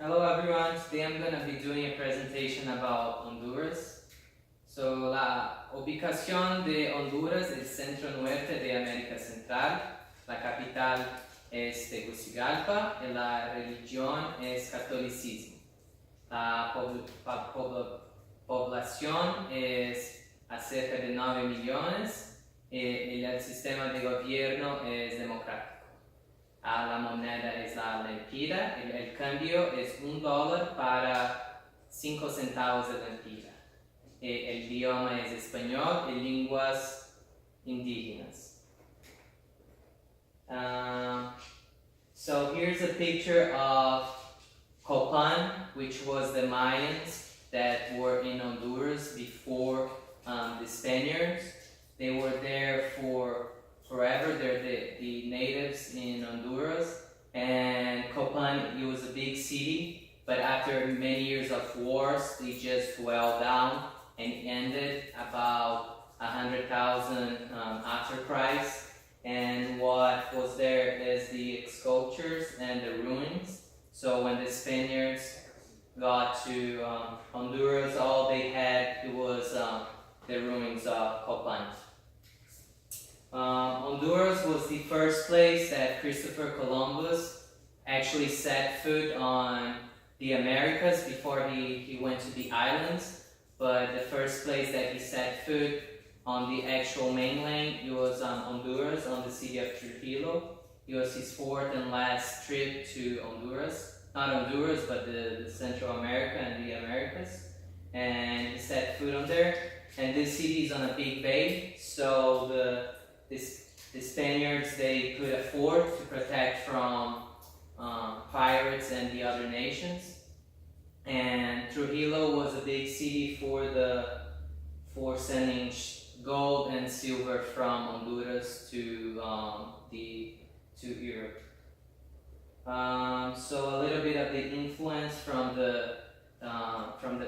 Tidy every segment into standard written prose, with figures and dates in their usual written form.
Hello everyone, today I'm going to be doing a presentation about Honduras. So, la ubicación de Honduras es centro-norte de América Central. La capital es Tegucigalpa y la religión es catolicismo. La población es acerca de 9 millones y el sistema de gobierno es democrático. La moneda es la lempira, el cambio es $1 para 5 centavos de lempira. El idioma es español y lenguas indígenas. So here's a picture of Copan, which was the Mayans that were in Honduras before the Spaniards. They were there for forever. They're the natives in Honduras, and Copan, it was a big city, but after many years of wars, they just fell down and ended about 100,000 after Christ. And what was there is the sculptures and the ruins. So when the Spaniards got to Honduras, all they had it was the ruins of Copan. Honduras was the first place that Christopher Columbus actually set foot on the Americas before he went to the islands. But the first place that he set foot on the actual mainland, it was Honduras, on the city of Trujillo. It was his fourth and last trip to Honduras. Not Honduras, but the Central America and the Americas. And he set foot on there. And this city is on a big bay, so the Spaniards, they could afford to protect from pirates and the other nations. And Trujillo was a big city for sending gold and silver from Honduras to Europe. So a little bit of the influence from the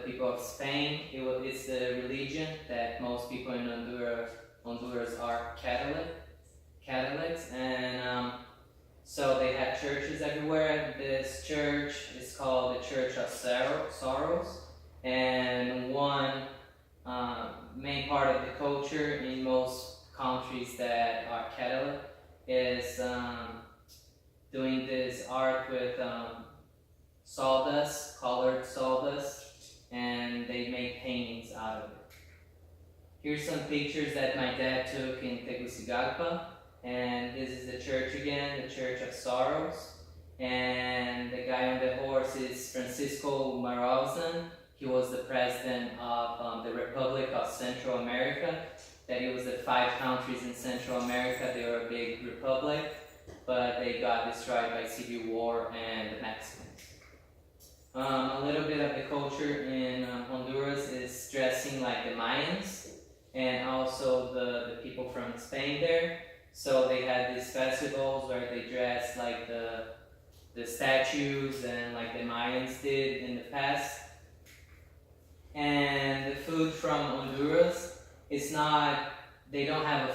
people of Spain. It's the religion that most people in Honduras are Catholics, and so they have churches everywhere. This church is called the Church of Sorrows, and one main part of the culture in most countries that are Catholic is doing this art with sawdust, colored sawdust, and they make paintings out of it. Here's some pictures that my dad took in Tegucigalpa, and this is the church again, the Church of Sorrows. And the guy on the horse is Francisco Marazan. He was the president of the Republic of Central America. That it was the 5 countries in Central America. They were a big republic, but they got destroyed by civil war and the Mexicans. A little bit of the culture in Honduras is dressing like the Mayans, and also the people from Spain there. So they had these festivals where they dressed like the statues and like the Mayans did in the past. And the food from Honduras is not, they don't have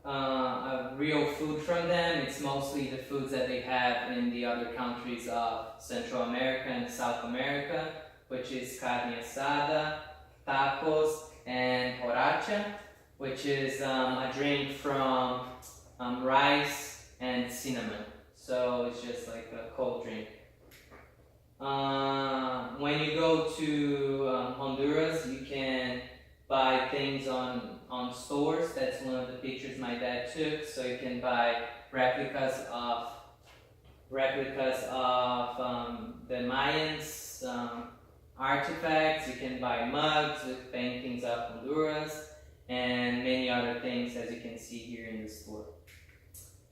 a real food from them. It's mostly the foods that they have in the other countries of Central America and South America, which is carne asada, tacos, and horacha, which is a drink from rice and cinnamon. So it's just like a cold drink. When you go to Honduras, you can buy things on stores. That's one of the pictures my dad took. So you can buy replicas of the Mayans artifacts. You can buy mugs with paintings of Honduras and many other things, as you can see here in the store.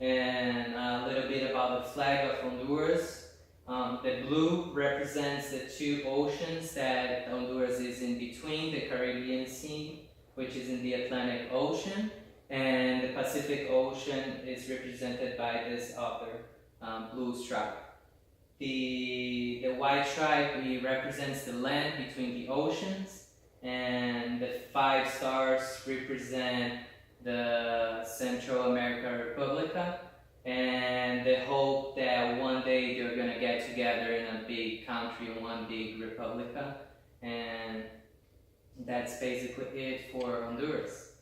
And a little bit about the flag of Honduras. The blue represents the 2 oceans that Honduras is in between, the Caribbean Sea, which is in the Atlantic Ocean, and the Pacific Ocean is represented by this other blue stripe. The white stripe represents the land between the oceans, and the 5 stars represent the Central America Republica, and they hope that one day they're gonna get together in a big country, one big republica, and that's basically it for Honduras.